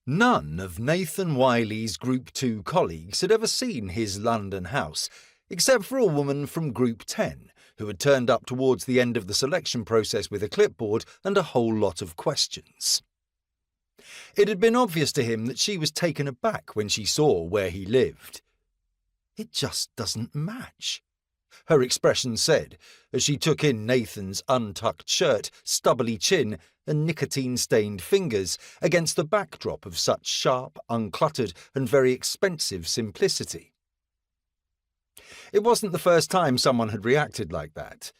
None of Nathan Wiley's Group 2 colleagues had ever seen his London house, except for a woman from Group 10, who had turned up towards the end of the selection process with a clipboard and a whole lot of questions. It had been obvious to him that she was taken aback when she saw where he lived. "It just doesn't match," her expression said, as she took in Nathan's untucked shirt, stubbly chin, and nicotine-stained fingers against the backdrop of such sharp, uncluttered, and very expensive simplicity. It wasn't the first time someone had reacted like that.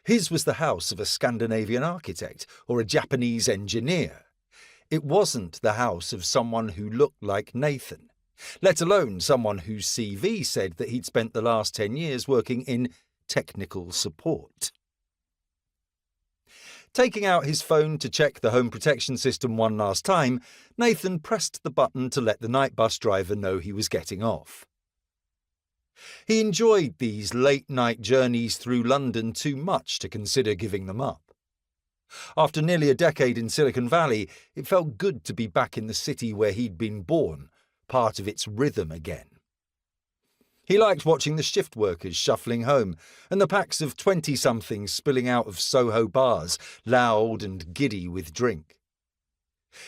His was the house of a Scandinavian architect or a Japanese engineer. It wasn't the house of someone who looked like Nathan, let alone someone whose CV said that he'd spent the last 10 years working in technical support. Taking out his phone to check the home protection system one last time, Nathan pressed the button to let the night bus driver know he was getting off. He enjoyed these late-night journeys through London too much to consider giving them up. After nearly a decade in Silicon Valley, it felt good to be back in the city where he'd been born, part of its rhythm again. He liked watching the shift workers shuffling home and the packs of 20-somethings spilling out of Soho bars, loud and giddy with drink.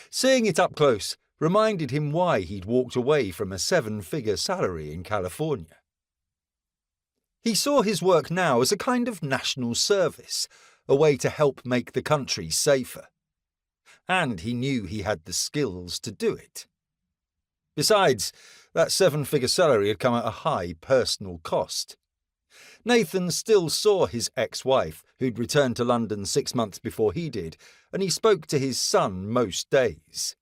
Seeing it up close reminded him why he'd walked away from a 7-figure salary in California. He saw his work now as a kind of national service, a way to help make the country safer. And he knew he had the skills to do it. Besides, that 7-figure salary had come at a high personal cost. Nathan still saw his ex-wife, who'd returned to London 6 months before he did, and he spoke to his son most days.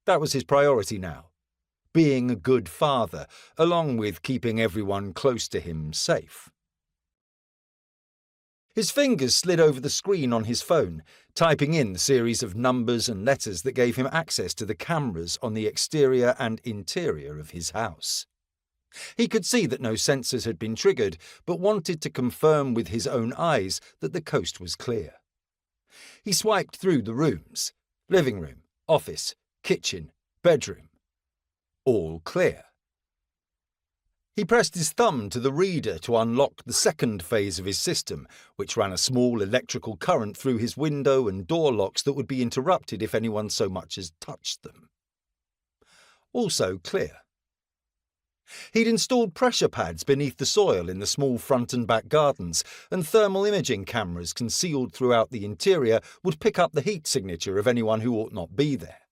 That was his priority now, being a good father, along with keeping everyone close to him safe. His fingers slid over the screen on his phone, typing in the series of numbers and letters that gave him access to the cameras on the exterior and interior of his house. He could see that no sensors had been triggered, but wanted to confirm with his own eyes that the coast was clear. He swiped through the rooms: living room, office, kitchen, bedroom. All clear. He pressed his thumb to the reader to unlock the second phase of his system, which ran a small electrical current through his window and door locks that would be interrupted if anyone so much as touched them. Also clear. He'd installed pressure pads beneath the soil in the small front and back gardens, and thermal imaging cameras concealed throughout the interior would pick up the heat signature of anyone who ought not be there.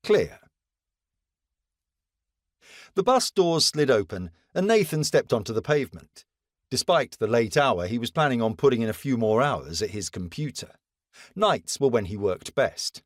Clear. The bus doors slid open, and Nathan stepped onto the pavement. Despite the late hour, he was planning on putting in a few more hours at his computer. Nights were when he worked best.